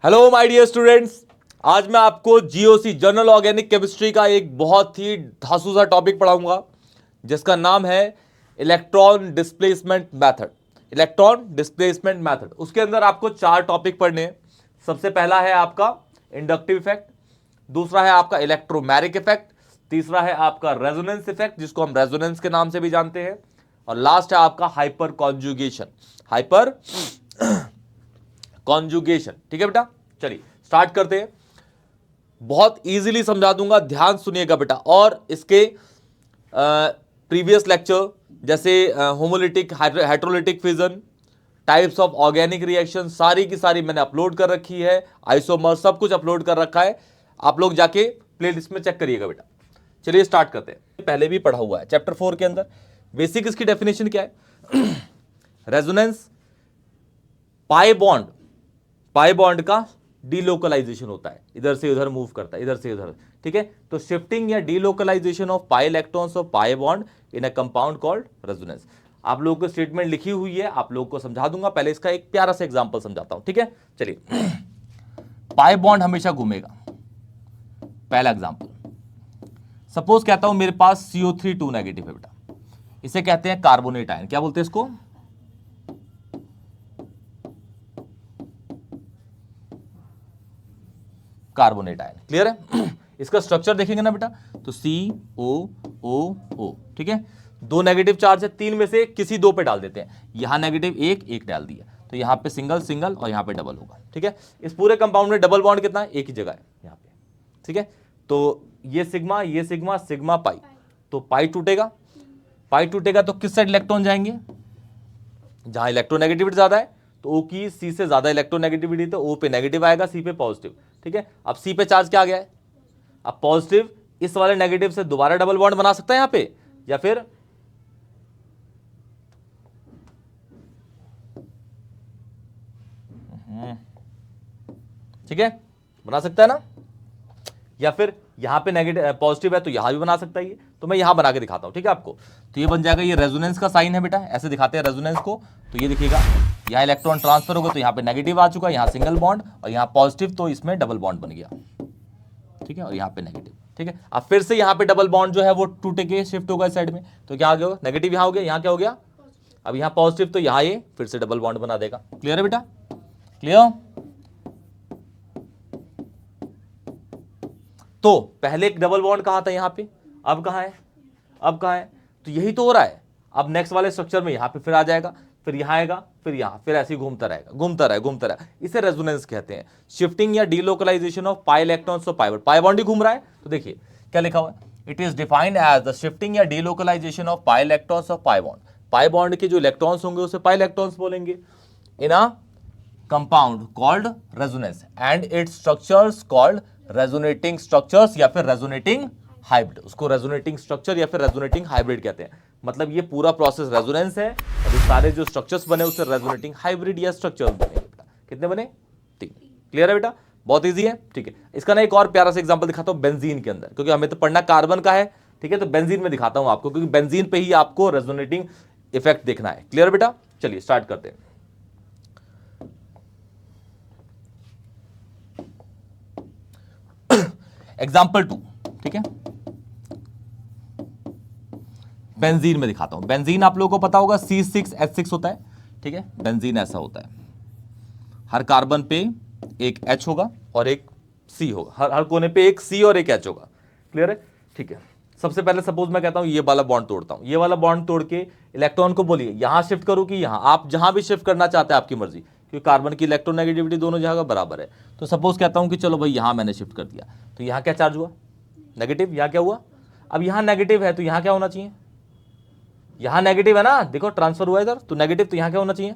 Hello my dear students, आज मैं आपको जीओसी जनरल ऑर्गेनिक केमिस्ट्री का एक बहुत ही धांसू सा टॉपिक पढ़ाऊंगा जिसका नाम है electron displacement method. Electron displacement method, उसके अंदर आपको 4 टॉपिक पढ़ने हैं। सबसे पहला है आपका इंडक्टिव इफेक्ट, दूसरा है आपका इलेक्ट्रोमैग्नेटिक इफेक्ट, तीसरा है आपका रेजोनेंस इफेक्ट जिसको हम रेजोनेंस के नाम से भी जानते हैं, और लास्ट है आपका हाइपर कॉन्जुगेशन। हाइपर कॉन्जुगेशन, ठीक है बेटा। चलिए स्टार्ट करते हैं। बहुत इजीली समझा दूंगा, ध्यान सुनिएगा बेटा। और इसके प्रीवियस लेक्चर जैसे homolytic heterolytic fission, types of organic reaction, सारी की सारी मैंने अपलोड कर रखी है। आइसोमर सब कुछ अपलोड कर रखा है, आप लोग जाके प्लेलिस्ट में चेक करिएगा बेटा। चलिए स्टार्ट करते हैं। पहले भी पढ़ा हुआ है चैप्टर 4 के अंदर। बेसिक इसकी डेफिनेशन क्या है? रेजोनेंस, पाई बॉन्ड का डीलोकलाइजेशन होता है, इधर से उधर मूव करता है, इधर से उधर, ठीक है। तो शिफ्टिंग या delocalisation of pi electrons of pi bond in a compound called resonance. आप लोगों को स्टेटमेंट लिखी हुई है, आप लोगों को समझा दूंगा। पहले इसका एक प्यारा सा एग्जांपल समझाता हूं, ठीक है। चलिए, पाई बॉन्ड हमेशा घूमेगा। पहला एग्जांपल, सपोज कहता हूं मेरे पास CO3 2 नेगेटिव है बेटा, इसे कहते हैं कार्बोनेट आयन। क्या बोलते हैं इसको? Carbonate ion. क्लियर है? इसका स्ट्रक्चर देखेंगे ना बेटा, तो COOO, ठीक है। 2 नेगेटिव चार्ज है, 3 में से किसी 2 पे डाल देते हैं। यहां नेगेटिव एक डाल दिया, तो यहां पे सिंगल और यहां पे डबल होगा, ठीक है। इस पूरे कंपाउंड में डबल बॉन्ड कितना है? एक ही जगह है यहां पे, ठीक है। तो ये सिग्मा पाई, तो पाई टूटेगा तो किस साइड इलेक्ट्रॉन जाएंगे? जहां इलेक्ट्रोनेगेटिविटी ज्यादा है, तो O की C से ज्यादा इलेक्ट्रोनेगेटिविटी, तो O पे नेगेटिव आएगा, C पे पॉजिटिव, ठीक है। अब C पे चार्ज क्या आ गया है? अब पॉजिटिव इस वाले नेगेटिव से दोबारा डबल बॉन्ड बना सकता है यहां पे, या फिर ठीक है, बना सकता है ना। या फिर यहां पे नेगेटिव पॉजिटिव है तो यहां भी बना सकता है ये। तो मैं यहां बना के दिखाता हूं, ठीक है आपको। तो ये बन जाएगा, ये रेजोनेंस का साइन है बेटा, ऐसे दिखाते हैं रेजोनेंस को। तो ये देखिएगा, यहां इलेक्ट्रॉन ट्रांसफर होगा तो यहां पे नेगेटिव आ चुका, यहां सिंगल बॉन्ड, और यहां पॉजिटिव तो इसमें डबल बॉन्ड बन गया, ठीक है। और यहां पे नेगेटिव, ठीक है। अब फिर से यहां पे डबल बॉन्ड जो है वो टूटे के शिफ्ट होगा इस साइड में, तो क्या आ गया? नेगेटिव यहां हो गया, यहां क्या हो गया? अब यहां पॉजिटिव, तो यहां ये फिर से डबल बॉन्ड बना देगा। क्लियर है बेटा? क्लियर? तो पहले एक डबल बॉन्ड कहां था? यहां पे। अब कहां है? तो यही तो हो रहा है। अब नेक्स्ट वाले स्ट्रक्चर में यहां पे फिर आ जाएगा, फिर यहां आएगा, फिर यहां, फिर ऐसे ही घूमता रहेगा। इसे रेजोनेंस कहते हैं। शिफ्टिंग या delocalisation of pi electrons of pi bond ही घूम रहा है। तो देखिए क्या लिखा हुआ है, it is defined as the shifting या delocalisation of pi electrons of pi bond. Pi bond के जो इलेक्ट्रॉन्स होंगे उसे पाई इलेक्ट्रॉन्स बोलेंगे, in a compound called resonance and its structures called resonating structures या फिर रेजोनेटिंग हाइब्रिड। उसको resonating structure या फिर रेजोनेटिंग हाइब्रिड कहते हैं। मतलब ये पूरा प्रोसेस रेजोनेंस है, और ये सारे जो स्ट्रक्चर्स बने उससे रेजोनेटिंग हाइब्रिड या स्ट्रक्चर्स बने बेटा। कितने बने? 3। क्लियर है बेटा? बहुत इजी है, ठीक है। इसका ना एक और प्यारा सा एग्जांपल दिखाता हूं बेंजीन के अंदर, क्योंकि हमें तो पढ़ना कार्बन का है, ठीक है। तो बेंजीन में दिखाता हूं आपको, क्योंकि बेंजीन पे ही आपको रेजोनेटिंग इफेक्ट देखना है। क्लियर बेटा? चलिए स्टार्ट करते हैं। एग्जाम्पल 2, ठीक है। बेंजीन में दिखाता हूं। बेंजीन आप लोगों को पता होगा C6H6 होता है, ठीक है। बेंजीन ऐसा होता है, हर कार्बन पे एक H होगा और एक C होगा, हर कोने पे एक C और एक H होगा। क्लियर है? ठीक है। सबसे पहले सपोज मैं कहता हूं ये वाला बॉन्ड तोड़ता हूं, ये वाला बॉन्ड तोड़ के इलेक्ट्रॉन को बोलिए यहां शिफ्ट करूं कि यहां, आप जहां भी शिफ्ट करना चाहते हैं आपकी मर्जी, क्योंकि कार्बन की इलेक्ट्रोनेगेटिविटी दोनों जगह बराबर है। तो सपोज कहता हूं कि चलो भाई यहां मैंने शिफ्ट कर दिया, तो यहां क्या चार्ज हुआ? नेगेटिव। यहां क्या हुआ? अब यहां नेगेटिव है तो यहां क्या होना चाहिए? यहां नेगेटिव है ना, देखो ट्रांसफर हुआ इधर, तो नेगेटिव, तो यहां क्या होना चाहिए?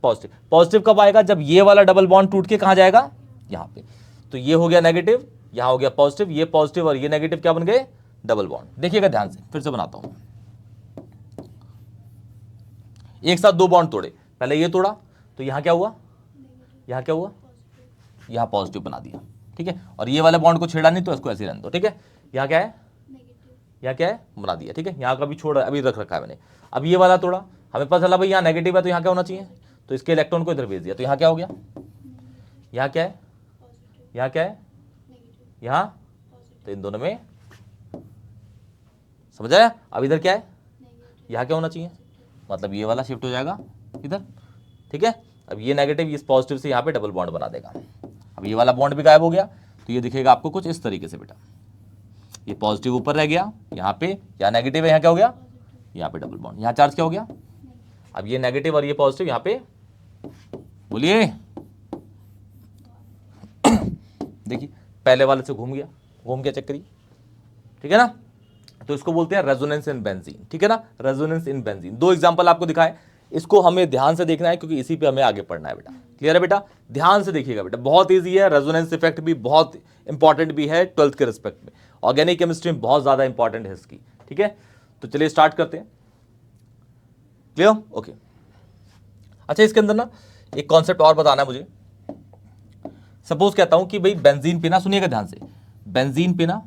पॉजिटिव। पॉजिटिव कब आएगा? जब ये वाला डबल बॉन्ड टूट के कहां जाएगा? यहां पे। तो ये हो गया नेगेटिव, यहां हो गया पॉजिटिव, ये पॉजिटिव और ये नेगेटिव क्या बन गए? Double bond. देखिएगा ध्यान से, फिर से बनाता हूं। एक साथ 2 बॉन्ड तोड़े, पहले ये तोड़ा, तो यहां क्या हुआ? यहां क्या हुआ? यहां पॉजिटिव बना दिया, ठीक है। और ये वाले बॉन्ड को छेड़ा नहीं, तो इसको ऐसे रहने दो, ठीक है। यहां क्या है? यहां क्या है? बना दिया, ठीक है। यहां का भी छोड़ा, अभी रख रखा है मैंने। अब ये वाला तोड़ा, हमें पता चला भाई यहां नेगेटिव है, तो यहां क्या होना चाहिए? तो इसके इलेक्ट्रॉन को इधर भेज दिया, तो यहां क्या हो गया? यहां क्या है? यहाँ क्या है, यहाँ, तो इन दोनों में, समझ आया। अब इधर क्या है, यहाँ क्या होना चाहिए, मतलब ये वाला शिफ्ट हो जाएगा इधर, ठीक है। अब ये नेगेटिव इस पॉजिटिव से यहाँ पे डबल बॉन्ड बना देगा। अब ये वाला बॉन्ड भी गायब हो गया, तो ये दिखेगा आपको कुछ इस तरीके से बेटा, ये पॉजिटिव ऊपर रह गया यहाँ पे, यहाँ नेगेटिव है, यहाँ क्या हो गया, यहाँ पे डबल बॉन्ड, यहाँ चार्ज क्या हो गया। अब ये नेगेटिव और ये पॉजिटिव यहाँ पे, बोलिए देखिए पहले वाले से घूम गया चक्करी, ठीक है ना। तो इसको बोलते हैं रेजोनेंस इन बेंजीन, ठीक है ना, रेजोनेंस इन बेंजीन। दो एग्जांपल आपको दिखाए, इसको हमें ध्यान से देखना है क्योंकि इसी पे हमें आगे पढ़ना है बेटा। क्लियर है बेटा, ध्यान से देखिएगा बेटा, बहुत ईजी है। रेजोनेंस इफेक्ट भी बहुत इंपॉर्टेंट भी है 12th के रिस्पेक्ट में, ऑर्गेनिक केमिस्ट्री में बहुत ज्यादा इंपॉर्टेंट है इसकी, ठीक है। तो चलिए स्टार्ट करते हैं। Clear, okay. अच्छा, इसके अंदर ना एक कॉन्सेप्ट और बताना है मुझे। सपोज कहता हूं कि भाई बेंजीन पे ना, सुनिएगा ध्यान से, बेंजीन पे ना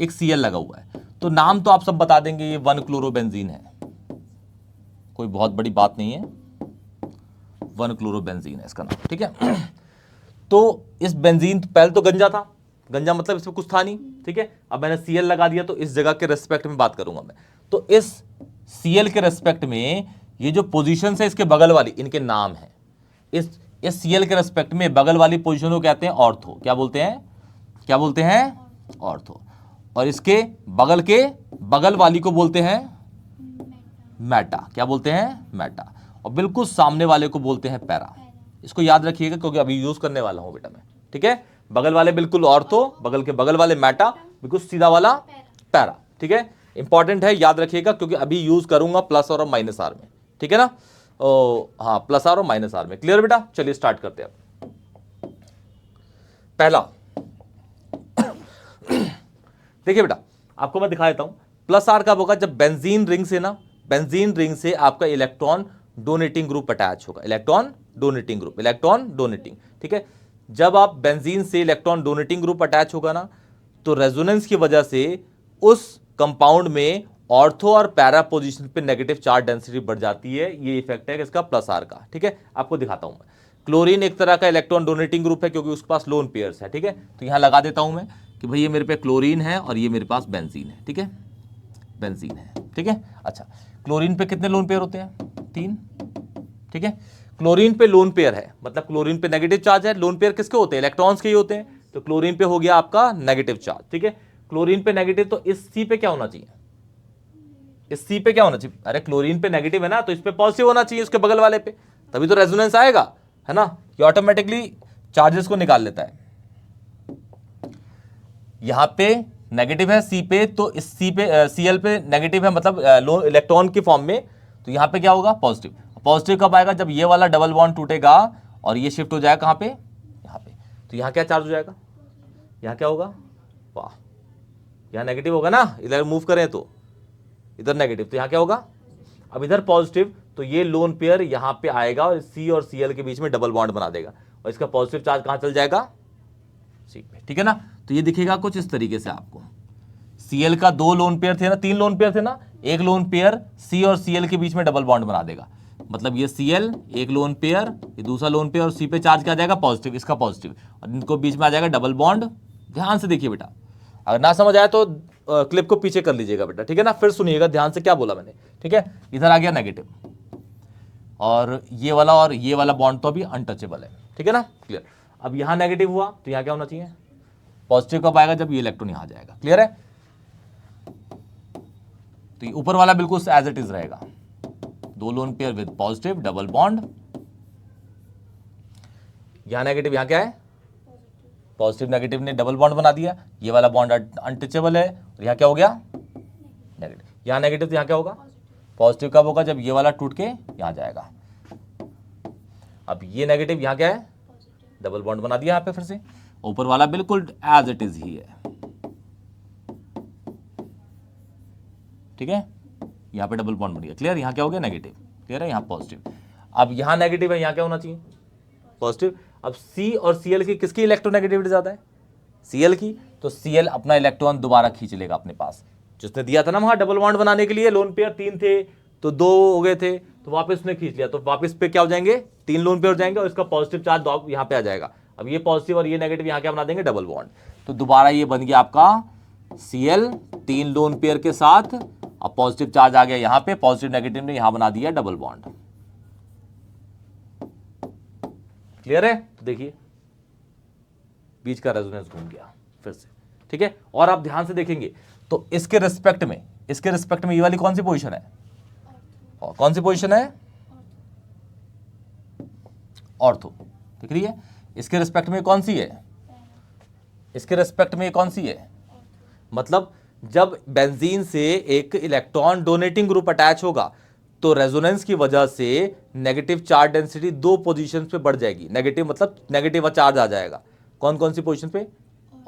एक Cl लगा हुआ है, तो नाम तो आप सब बता देंगे, ये 1-क्लोरोबेंजीन है, कोई बहुत बड़ी बात नहीं है, 1-क्लोरोबेंजीन है इसका नाम, ठीक है। तो इस बेंजीन, पहले तो गंजा था, गंजा मतलब इसमें कुछ था नहीं, ठीक है। अब मैंने Cl लगा दिया, तो इस जगह के रेस्पेक्ट में बात करूंगा मैं। तो इस Cl के रेस्पेक्ट में ये जो पोजीशन है इसके बगल वाली, इनके नाम है। इस Cl के रेस्पेक्ट में बगल वाली पोजीशन को कहते हैं ऑर्थो। क्या बोलते हैं, ऑर्थो। और इसके बगल वाली को बोलते हैं मेटा। क्या बोलते हैं, मेटा। और बिल्कुल सामने वाले को बोलते हैं पैरा। इसको याद रखिएगा क्योंकि अभी यूज करने वाला हूं बेटा मैं, ठीक है। बगल वाले बिल्कुल ऑर्थो, बगल वाले मेटा, बिल्कुल सीधा वाला पैरा, ठीक है। इंपॉर्टेंट है, याद रखिएगा क्योंकि अभी यूज करूंगा प्लस और माइनस आर में, ठीक है ना। हाँ, प्लस आर और माइनस आर में। क्लियर बेटा, चलिए स्टार्ट करते हैं। पहला देखिए बेटा, आपको मैं दिखा देता हूं। प्लस आर कब होगा, जब बेंजीन रिंग से आपका इलेक्ट्रॉन डोनेटिंग ग्रुप अटैच होगा। इलेक्ट्रॉन डोनेटिंग, ठीक है। जब आप बेंजीन से इलेक्ट्रॉन डोनेटिंग ग्रुप अटैच होगा ना, तो रेजोनेंस की वजह से उस कंपाउंड में ऑर्थो और पैरा पोजीशन पे नेगेटिव चार्ज डेंसिटी बढ़ जाती है। ये इफेक्ट है इसका प्लस आर का, ठीक है। आपको दिखाता हूं मैं। क्लोरीन एक तरह का इलेक्ट्रॉन डोनेटिंग ग्रुप है क्योंकि उसके पास लोन पेयर्स है, ठीक है। तो यहां लगा देता हूं मैं कि भाई ये मेरे पे क्लोरीन है और ये मेरे पास बेंजीन है, ठीक है, बेंजीन है, ठीक है। अच्छा, क्लोरीन पे कितने लोन पेयर होते हैं, 3, ठीक है। क्लोरीन पे लोन पेयर है, मतलब क्लोरीन पे नेगेटिव चार्ज है। लोन पेयर किसके होते हैं, इलेक्ट्रॉन्स के ही होते हैं। तो क्लोरीन पे हो गया आपका नेगेटिव चार्ज, ठीक है। क्लोरीन पे नेगेटिव, तो इस सी पे क्या होना चाहिए, इस सी पे क्या होना चाहिए, अरे क्लोरीन पे नेगेटिव है ना, तो इस पे पॉजिटिव होना चाहिए, उसके बगल वाले पे, तभी तो रेजोनेंस आएगा, है ना। ये ऑटोमेटिकली चार्जेस को निकाल लेता है। यहां पे नेगेटिव है सी पे, तो इस सी पे Cl पे नेगेटिव है, मतलब इलेक्ट्रॉन की फॉर्म में, तो यहां पे क्या होगा, पॉजिटिव। पॉजिटिव कब आएगा, जब ये वाला डबल बॉन्ड टूटेगा और ये शिफ्ट हो जाएगा कहां पे, यहां पे। तो यहां क्या चार्ज हो जाएगा, यहां क्या होगा, वाह, यहां नेगेटिव होगा ना, इधर मूव करें तो इधर नेगेटिव, तो यहां क्या होगा, अब इधर पॉजिटिव, तो ये लोन पेयर यहां पे आएगा और सी और Cl के बीच में डबल बॉन्ड बना देगा और इसका पॉजिटिव चार्ज कहां चल जाएगा, सी पे, ठीक है ना। तो ये दिखेगा कुछ इस तरीके से आपको। Cl का 2 लोन पेयर थे ना, 3 लोन पेयर थे ना, एक लोन पेयर C और Cl के बीच में डबल बॉन्ड बना देगा, मतलब ये Cl एक लोन पेयर, ये दूसरा लोन पेयर, और C पे चार्ज क्या आ जाएगा, पॉजिटिव, इसका पॉजिटिव, और इनको बीच में आ जाएगा डबल बॉन्ड। ध्यान से देखिए बेटा, अगर ना समझ आए तो क्लिप को पीछे कर लीजिएगा बेटा, ठीक है ना। फिर सुनिएगा ध्यान से क्या बोला मैंने, ठीक है। इधर आ गया नेगेटिव, और ये वाला बॉन्ड तो अभी अनटचेबल है, ठीक है ना, क्लियर। अब यहां नेगेटिव हुआ तो यहां क्या होना चाहिए, पॉजिटिव कब आएगा, जब ये इलेक्ट्रॉन यहां जाएगा, क्लियर है। तो ये ऊपर वाला बिल्कुल एज इट इज रहेगा, 2 lone pair with positive double bond, यहां नेगेटिव, यहां क्या है, पॉजिटिव नेगेटिव ने डबल बॉन्ड बना दिया, ये वाला बॉन्ड अनटचेबल है, और यहां क्या हो गया, नेगेटिव। यहां नेगेटिव, तो यहां क्या होगा, पॉजिटिव कब होगा, जब ये वाला टूट के यहां जाएगा। अब ये नेगेटिव, यहां क्या है, डबल बॉन्ड बना दिया यहां पे, फिर से ऊपर वाला बिल्कुल एज इट इज ही है, ठीक है। यहां पे डबल बॉन्ड बन गया, क्लियर। यहां क्या हो गया, नेगेटिव, क्लियर है, यहां पॉजिटिव। अब यहां नेगेटिव है, यहां क्या होना चाहिए, पॉजिटिव। अब C और Cl की किसकी इलेक्ट्रोनेगेटिविटी ज्यादा है, Cl की, तो Cl अपना इलेक्ट्रॉन दोबारा खींच लेगा अपने पास, जिसने दिया था ना वहां डबल बॉन्ड बनाने के लिए, लोन पेयर 3 थे तो 2 हो गए थे, तो वापस उसने खींच लिया, तो वापस पे क्या हो जाएंगे, 3 लोन पेयर हो जाएंगे, और इसका पॉजिटिव चार्ज यहां पे आ जाएगा। अब ये पॉजिटिव और ये नेगेटिव यहां क्या बना देंगे, डबल बॉन्ड। तो दोबारा ये बन गया आपका Cl 3 लोन पेयर के साथ, अब पॉजिटिव चार्ज आ गया यहां पे, पॉजिटिव नेगेटिव ने यहां बना दिया डबल बॉन्ड। क्लियर है? देखिए बीच का रेजोनेंस घूम गया फिर से, ठीक है। और आप ध्यान से देखेंगे तो इसके रिस्पेक्ट में ये वाली कौन सी पोजीशन है, और कौन सी पोजीशन है, ऑर्थो, दिख रही है। इसके रिस्पेक्ट में कौन सी है, इसके रिस्पेक्ट में कौन सी है, मतलब जब बेंजीन से एक इलेक्ट्रॉन डोनेटिंग ग्रुप अटैच होगा तो रेजोनेंस की वजह से नेगेटिव चार्ज डेंसिटी 2 पोजीशन पे बढ़ जाएगी। नेगेटिव मतलब नेगेटिव चार्ज आ जाएगा। कौन कौन सी पोजीशन पे,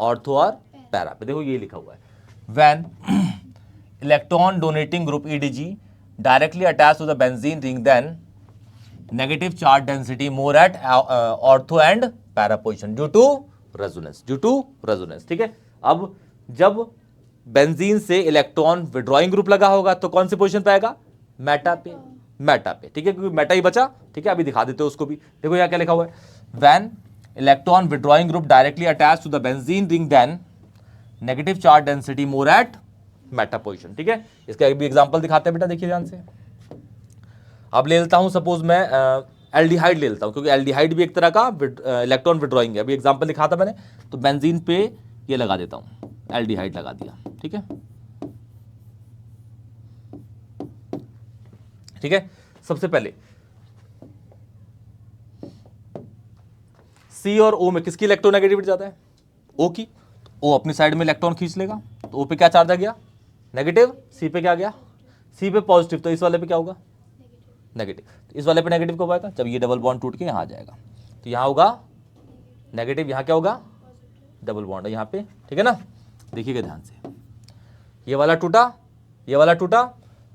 ऑर्थो और पैरा पे। देखो ये लिखा हुआ है, when electron donating group EDG directly attach to the benzene ring, then negative charge density more at ortho and para position due to resonance, ठीक है। अब जब बेंजीन से इलेक्ट्रॉन विड्रॉइंग ग्रुप लगा होगा तो कौन सी पोजीशन पे आएगा, मेटा पे, ठीक है, क्योंकि मेटा ही बचा, ठीक है। अभी दिखा देते हो उसको भी। देखो यहाँ क्या लिखा हुआ है, when electron withdrawing group directly attach to the benzene ring, then negative charge density more at meta position, ठीक है। इसका एक भी एग्जांपल दिखाते हैं बेटा, देखिए ध्यान से। अब ले लेता हूं, सपोज मैं एल्डिहाइड ले लेता हूं, क्योंकि एल्डिहाइड भी एक तरह का इलेक्ट्रॉन विड्रॉइंग है। अभी एग्जांपल लिखा था मैंने, तो बेंजीन पे ये लगा देता हूं, एल्डिहाइड लगा दिया, ठीक है, ठीक है। सबसे पहले C और O में किसकी इलेक्ट्रोनेगेटिविटी ज्यादा है, O की। तो O अपनी साइड में इलेक्ट्रॉन खींच लेगा, तो O पे क्या चार्ज आ गया, नेगेटिव, C पे क्या गया, C पे पॉजिटिव, तो इस वाले पे क्या होगा, नेगेटिव। तो इस वाले पे नेगेटिव कब आएगा, जब ये डबल बॉन्ड टूट के यहां आ जाएगा, तो यहां होगा नेगेटिव, यहां क्या होगा, डबल बॉन्ड है यहां पे, ठीक है ना। देखिएगा ध्यान से, ये वाला टूटा, ये वाला टूटा,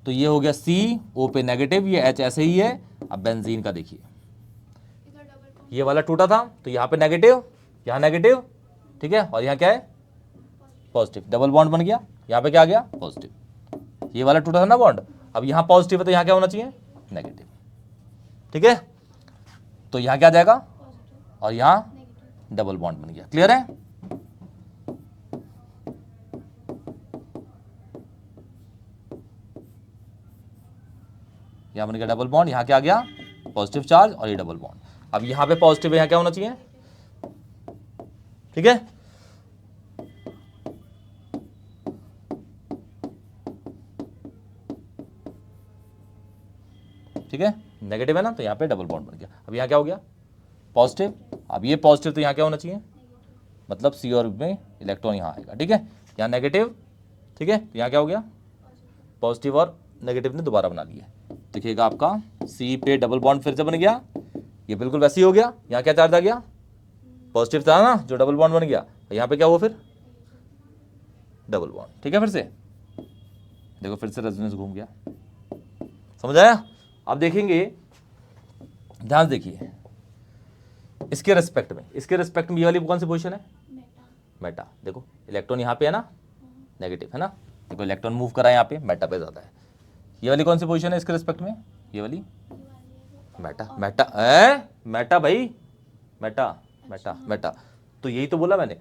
तो ये हो गया C, O पे नेगेटिव, ये H ऐसे ही है। अब बेंजीन का देखिए, ये वाला टूटा था तो यहाँ पे नेगेटिव, यहाँ नेगेटिव, ठीक है, और यहाँ क्या है, पॉजिटिव, डबल बॉन्ड बन गया। यहाँ पे क्या आ गया, पॉजिटिव। ये वाला टूटा था ना बॉन्ड, अब यहाँ पॉजिटिव है तो यहाँ क्या होना चाहिए, नेगेटिव, ठीक है। तो यहाँ क्या आ जाएगा, और यहाँ डबल बॉन्ड बन गया। क्लियर है? यहां बन गया डबल बॉन्ड, यहां क्या आ गया, पॉजिटिव चार्ज, और ये डबल बॉन्ड। अब यहां पे पॉजिटिव है, यहां क्या होना चाहिए, ठीक है। ठीक है, नेगेटिव है ना, तो यहां पे डबल बॉन्ड बन गया। अब यहां क्या हो गया, पॉजिटिव। अब ये पॉजिटिव, तो यहां क्या होना चाहिए, मतलब C और में इलेक्ट्रॉन यहां आएगा, ठीक है। यहां नेगेटिव, ठीक है, तो यहां क्या हो गया, पॉजिटिव और नेगेटिव ने दोबारा बना लिया। देखिएगा आपका C पे डबल बॉन्ड फिर से बन गया, ये बिल्कुल वैसे ही हो गया। यहाँ क्या चार्ज आ गया, पॉजिटिव था ना, जो डबल बॉन्ड बन गया, यहाँ पे क्या हुआ फिर, डबल बॉन्ड, ठीक है। फिर से देखो, फिर से रेजोनेंस घूम गया, समझ आया? अब देखेंगे, ध्यान देखिए, इसके रिस्पेक्ट में ये वाली कौन सी पोजीशन है, मेटा। देखो इलेक्ट्रॉन यहाँ पे है ना, नेगेटिव है ना, देखो इलेक्ट्रॉन मूव करा यहाँ पे, मेटा पे ज्यादा है। ये वाली कौन सी पोजीशन है इसके रिस्पेक्ट में, ये वाली मेटा भाई, मेटा। तो यही तो बोला मैंने,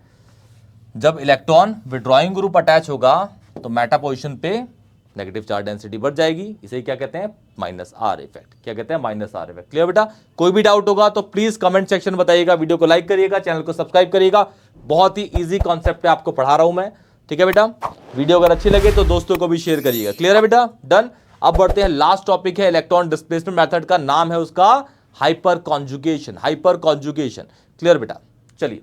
जब इलेक्ट्रॉन विड्रॉइंग ग्रुप अटैच होगा तो मेटा पोजीशन पे नेगेटिव चार्ज डेंसिटी बढ़ जाएगी। इसे क्या कहते हैं, -R इफेक्ट। क्या कहते हैं, -R इफेक्ट। क्लियर बेटा? कोई भी डाउट होगा तो प्लीज कमेंट सेक्शन में बताइएगा, वीडियो को लाइक करिएगा, चैनल को सब्सक्राइब करिएगा। बहुत ही इजी कॉन्सेप्ट पे आपको पढ़ा रहा हूं मैं, ठीक है बेटा। वीडियो अगर अच्छी लगे तो दोस्तों को भी शेयर करिएगा। क्लियर है बेटा? डन। अब बढ़ते हैं, लास्ट टॉपिक है इलेक्ट्रॉन डिस्प्लेसमेंट मेथड का, नाम है उसका हाइपर कॉन्जुगेशन। क्लियर बेटा? चलिए